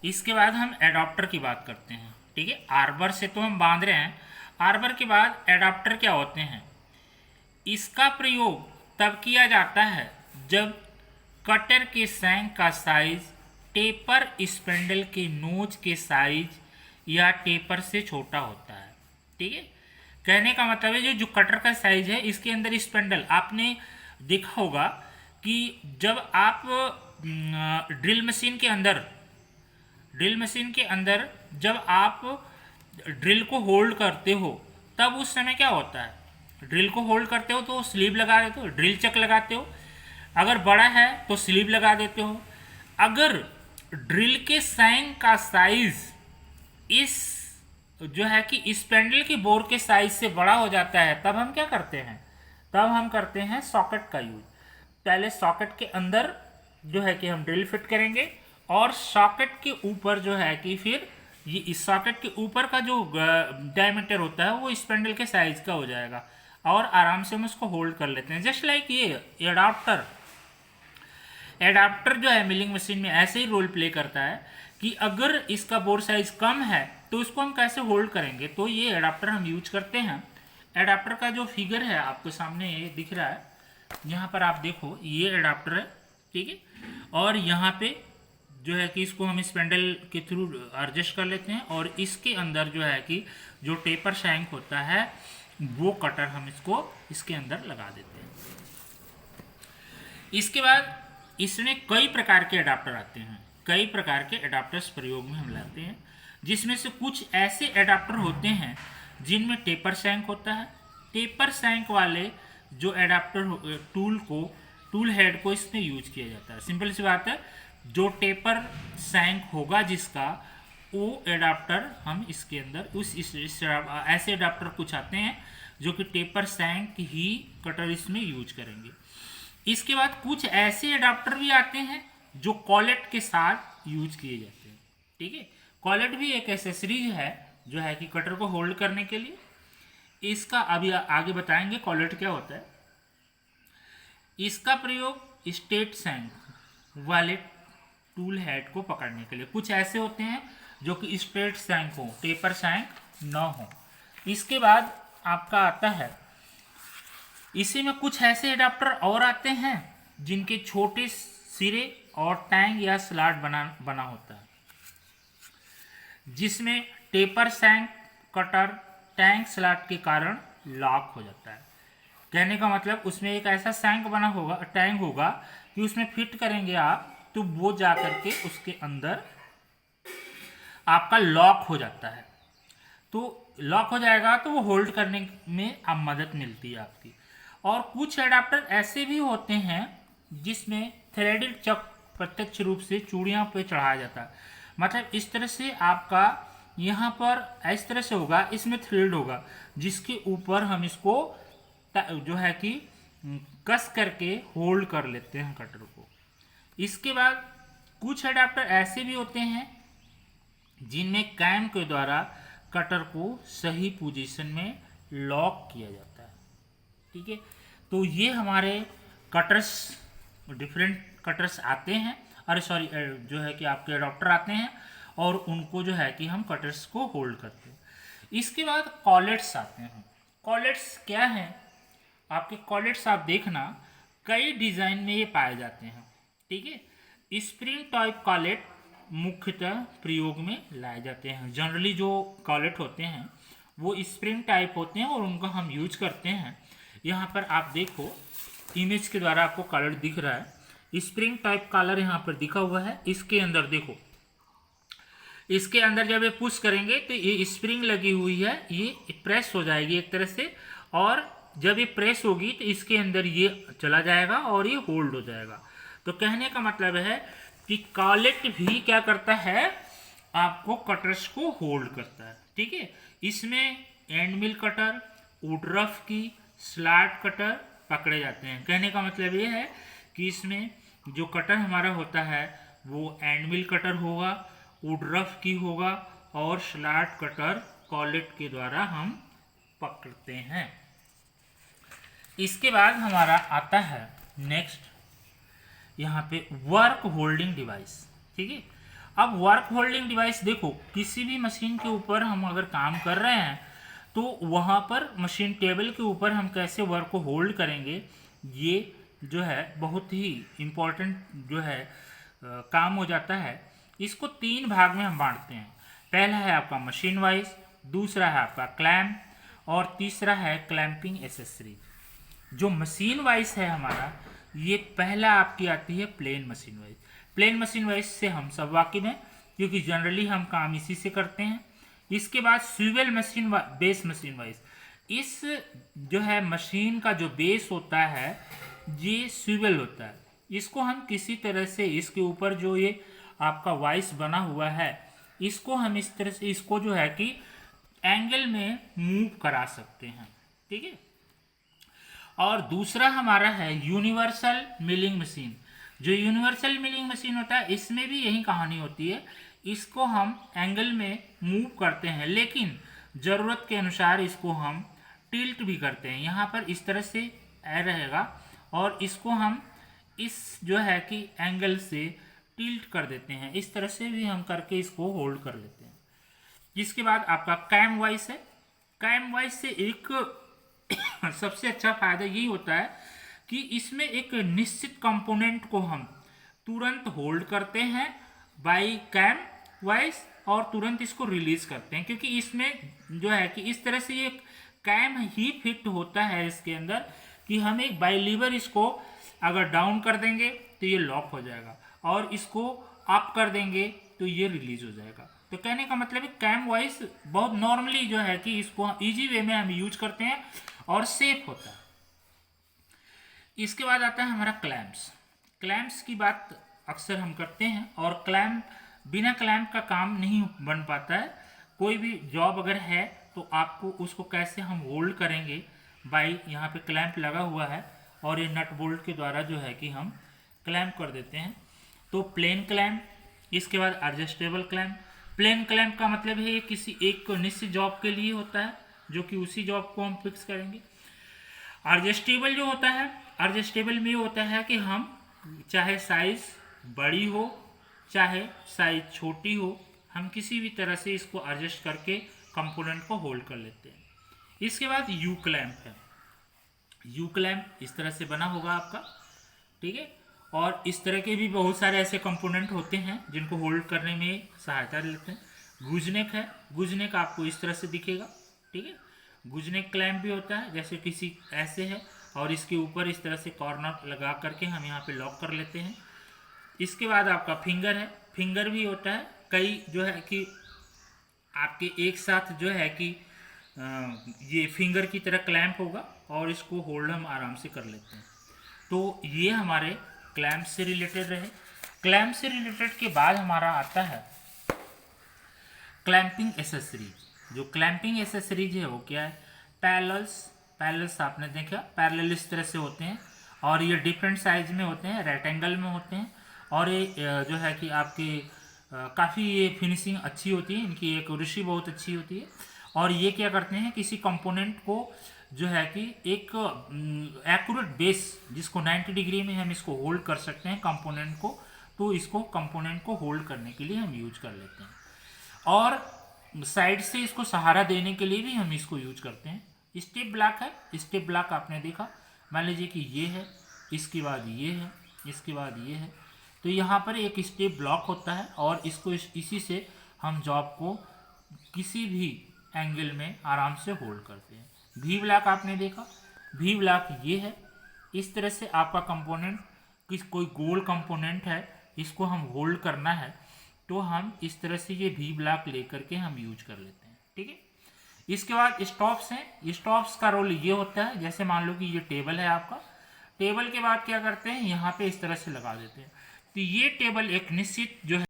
इसके बाद हम एडाप्टर की बात करते हैं। ठीक है, आर्बर से तो हम बांध रहे हैं, आर्बर के बाद एडाप्टर क्या होते हैं। इसका प्रयोग तब किया जाता है जब कटर के सैंक का साइज टेपर स्पेंडल के नोज के साइज या टेपर से छोटा होता है। ठीक है, कहने का मतलब है जो कटर का साइज है, इसके अंदर स्पेंडल आपने देखा होगा कि जब आप ड्रिल मशीन के अंदर जब आप ड्रिल को होल्ड करते हो, तब उस समय क्या होता है, ड्रिल को होल्ड करते हो तो स्लीव लगा देते हो, ड्रिल चक लगाते हो। अगर बड़ा है तो स्लीव लगा देते हो। अगर ड्रिल के सैंक का साइज इस जो है कि स्पेंडल की बोर के साइज से बड़ा हो जाता है, तब हम क्या करते हैं, तब हम करते हैं सॉकेट का यूज। पहले सॉकेट के अंदर जो है कि हम ड्रिल फिट करेंगे, और सॉकेट के ऊपर जो है कि फिर ये इस सॉकेट के ऊपर का जो डायमीटर होता है वो स्पेंडल के साइज का हो जाएगा, और आराम से हम उसको होल्ड कर लेते हैं। जस्ट लाइक ये एडाप्टर जो है मिलिंग मशीन में ऐसे ही रोल प्ले करता है कि अगर इसका बोर साइज कम है तो इसको हम कैसे होल्ड करेंगे, तो ये एडाप्टर हम यूज करते हैं। एडाप्टर का जो फिगर है आपके सामने ये दिख रहा है, यहाँ पर आप देखो ये एडाप्टर है। ठीक है, और यहाँ पे जो है कि इसको हम स्पेंडल के थ्रू एडजस्ट कर लेते हैं, और इसके अंदर जो है कि जो टेपर शैंक होता है वो कटर हम इसके अंदर लगा देते हैं। इसके बाद इसमें कई प्रकार के एडाप्टर आते हैं, कई प्रकार के एडाप्टर्स प्रयोग में हम लाते हैं, जिसमें से कुछ ऐसे एडाप्टर होते हैं जिनमें टेपर शैंक होता है। टेपर शैंक वाले जो एडाप्टर टूल हेड को इसमें यूज किया जाता है। सिंपल सी बात है, जो टेपर शैंक होगा जिसका, वो एडाप्टर हम इसके अंदर ऐसे एडाप्टर कुछ आते हैं जो कि टेपर शैंक ही कटर इसमें यूज करेंगे। इसके बाद कुछ ऐसे एडाप्टर भी आते हैं जो कॉलेट के साथ यूज किए जाते हैं। ठीक है, कॉलेट भी एक एसेसरीज है जो है कि कटर को होल्ड करने के लिए। इसका अभी आगे बताएंगे कॉलेट क्या होता है। इसका प्रयोग स्टेट शैंक वाले टूल हेड को पकड़ने के लिए, कुछ ऐसे होते हैं जो कि स्ट्रेट शैंक हो, टेपर शैंक न हो। इसके बाद आपका आता है, इसी में कुछ ऐसे एडाप्टर और आते हैं जिनके छोटे सिरे और टैंग या स्लॉट बना होता है, जिसमें taper shank cutter tank slot के कारण लॉक हो जाता है। कहने का मतलब उसमें एक ऐसा शैंक बना होगा, टैंक होगा कि उसमें फिट करेंगे आप तो वो जा करके उसके अंदर आपका लॉक हो जाता है। तो लॉक हो जाएगा तो वो होल्ड करने में अब मदद मिलती है आपकी। और कुछ एडाप्टर ऐसे भी होते हैं जिसमें थ्रेडेड चक प्रत्यक्ष रूप से चूड़ियाँ पे चढ़ाया जाता है। मतलब इस तरह से आपका यहाँ पर इस तरह से होगा, इसमें थ्रेड होगा जिसके ऊपर हम इसको जो है कि कस करके होल्ड कर लेते हैं कटर को। इसके बाद कुछ एडाप्टर ऐसे भी होते हैं जिनमें कैम के द्वारा कटर को सही पोजीशन में लॉक किया जाता है। ठीक है, तो ये हमारे कटर्स, डिफरेंट कटर्स आते हैं, अरे सॉरी जो है कि आपके एडाप्टर आते हैं और उनको जो है कि हम कटर्स को होल्ड करते हैं। इसके बाद कॉलेट्स आते हैं। कॉलेट्स क्या हैं, आपके कॉलेट्स आप देखना कई डिज़ाइन में ये पाए जाते हैं। ठीक है, स्प्रिंग टाइप कॉलेट मुख्यतः प्रयोग में लाए जाते हैं। जनरली जो कॉलेट होते हैं वो स्प्रिंग टाइप होते हैं और उनका हम यूज करते हैं। यहाँ पर आप देखो इमेज के द्वारा आपको कॉलर दिख रहा है, स्प्रिंग टाइप कॉलर यहाँ पर दिखा हुआ है। इसके अंदर देखो, इसके अंदर जब ये पुश करेंगे तो ये स्प्रिंग लगी हुई है, ये प्रेस हो जाएगी एक तरह से, और जब ये प्रेस होगी तो इसके अंदर ये चला जाएगा और ये होल्ड हो जाएगा। तो कहने का मतलब है कि कॉलेट भी क्या करता है, आपको कटर्स को होल्ड करता है। ठीक है, इसमें एंड मिल कटर, वुडरफ की, स्लॉट कटर पकड़े जाते हैं। कहने का मतलब ये है कि इसमें जो कटर हमारा होता है वो एंड मिल कटर होगा, वुडरफ की होगा, और स्लॉट कटर कॉलेट के द्वारा हम पकड़ते हैं। इसके बाद हमारा आता है नेक्स्ट यहाँ पे वर्क होल्डिंग डिवाइस। ठीक है, अब वर्क होल्डिंग डिवाइस देखो, किसी भी मशीन के ऊपर हम अगर काम कर रहे हैं तो वहाँ पर मशीन टेबल के ऊपर हम कैसे वर्क को होल्ड करेंगे, ये जो है बहुत ही इम्पोर्टेंट जो है काम हो जाता है। इसको 3 भाग में हम बांटते हैं। पहला है आपका मशीन वाइज, दूसरा है आपका क्लैम्प और तीसरा है क्लैंपिंग एसेसरी। जो मशीन वाइज है हमारा, ये पहला आपकी आती है plain machine vice. Plain machine vice से हम सब वाकिफ हैं क्योंकि जनरली हम काम इसी से करते हैं। इसके बाद swivel machine base machine wise, इस जो है मशीन का जो बेस होता है ये स्विवेल होता है। इसको हम किसी तरह से इसके ऊपर जो ये आपका वाइस बना हुआ है, इसको हम इस तरह से इसको जो है कि एंगल में मूव करा सकते हैं, ठीक है। और दूसरा हमारा है यूनिवर्सल मिलिंग मशीन। जो यूनिवर्सल मिलिंग मशीन होता है इसमें भी यही कहानी होती है, इसको हम एंगल में मूव करते हैं लेकिन ज़रूरत के अनुसार इसको हम टिल्ट भी करते हैं। यहाँ पर इस तरह से रहेगा और इसको हम इस जो है कि एंगल से टिल्ट कर देते हैं, इस तरह से भी हम करके इसको होल्ड कर लेते हैं। इसके बाद आपका कैम वाइस है। कैम वाइस से एक सबसे अच्छा फायदा यही होता है कि इसमें एक निश्चित कंपोनेंट को हम तुरंत होल्ड करते हैं बाय कैम वाइस और तुरंत इसको रिलीज करते हैं, क्योंकि इसमें जो है कि इस तरह से ये कैम ही फिट होता है इसके अंदर कि हम एक बाई लीवर इसको अगर डाउन कर देंगे तो ये लॉक हो जाएगा और इसको अप कर देंगे तो ये रिलीज हो जाएगा। तो कहने का मतलब है कैम वाइस बहुत नॉर्मली जो है कि इसको इजी वे में हम यूज करते हैं और सेफ होता है। इसके बाद आता है हमारा क्लैम्प्स। क्लैम्प्स की बात अक्सर हम करते हैं और क्लैम्प, बिना क्लैम्प का काम नहीं बन पाता है। कोई भी जॉब अगर है तो आपको उसको कैसे हम होल्ड करेंगे, बाई यहाँ पे क्लैम्प लगा हुआ है और ये नट बोल्ट के द्वारा जो है कि हम क्लैम्प कर देते हैं। तो प्लेन क्लैम्प, इसके बाद एडजस्टेबल क्लैम्प। प्लेन क्लैम्प का मतलब है किसी एक निश्चित जॉब के लिए होता है जो कि उसी जॉब को हम फिक्स करेंगे। एडजस्टेबल जो होता है, एडजस्टेबल में होता है कि हम चाहे साइज बड़ी हो चाहे साइज छोटी हो, हम किसी भी तरह से इसको एडजस्ट करके कंपोनेंट को होल्ड कर लेते हैं। इसके बाद यू क्लैम्प है। यू क्लैम्प इस तरह से बना होगा आपका, ठीक है। और इस तरह के भी बहुत सारे ऐसे कंपोनेंट होते हैं जिनको होल्ड करने में सहायता लेते हैं। गुजनेक है, गुजनेक आपको इस तरह से दिखेगा, ठीक है। गुजनेक क्लैम्प भी होता है, जैसे किसी ऐसे है और इसके ऊपर इस तरह से कॉर्नर लगा करके हम यहाँ पे लॉक कर लेते हैं। इसके बाद आपका फिंगर है। फिंगर भी होता है, कई जो है कि आपके एक साथ जो है कि ये फिंगर की तरह क्लैम्प होगा और इसको होल्ड हम आराम से कर लेते हैं। तो ये हमारे क्लैम्प से रिलेटेड रहे। क्लैम्प से रिलेटेड के बाद हमारा आता है क्लैंपिंग एसेसरीज। जो क्लैंपिंग एसेसरीज है वो क्या है, पैरेलल्स। पैरेलल्स आपने देखा, पैरेलल इस तरह से होते हैं और ये डिफरेंट साइज में होते हैं, रेक्टेंगल में होते हैं और ये जो है कि आपके काफ़ी ये फिनिशिंग अच्छी होती है, इनकी एक्यूरेसी बहुत अच्छी होती है। और ये क्या करते हैं, किसी कंपोनेंट को जो है कि एक एक्यूरेट बेस, जिसको 90 डिग्री में हम इसको होल्ड कर सकते हैं कंपोनेंट को, तो इसको कंपोनेंट को होल्ड करने के लिए हम यूज कर लेते हैं। और साइड से इसको सहारा देने के लिए भी हम इसको यूज करते हैं। स्टेप ब्लॉक है, स्टेप ब्लॉक आपने देखा, मान लीजिए कि ये है, इसके बाद ये है, इसके बाद ये है, तो यहाँ पर एक स्टेप ब्लॉक होता है और इसको इसी से हम जॉब को किसी भी एंगल में आराम से होल्ड करते हैं। वी ब्लॉक आपने देखा, वी ब्लॉक ये है, इस तरह से आपका कंपोनेंट कोई गोल कंपोनेंट है, इसको हम होल्ड करना है तो हम इस तरह से ये वी ब्लॉक लेकर के हम यूज कर लेते हैं, ठीक है। इसके बाद स्टॉप्स हैं। स्टॉप्स का रोल ये होता है, जैसे मान लो कि ये टेबल है आपका, टेबल के बाद क्या करते हैं, यहाँ पे इस तरह से लगा देते हैं। तो ये टेबल एक निश्चित जो है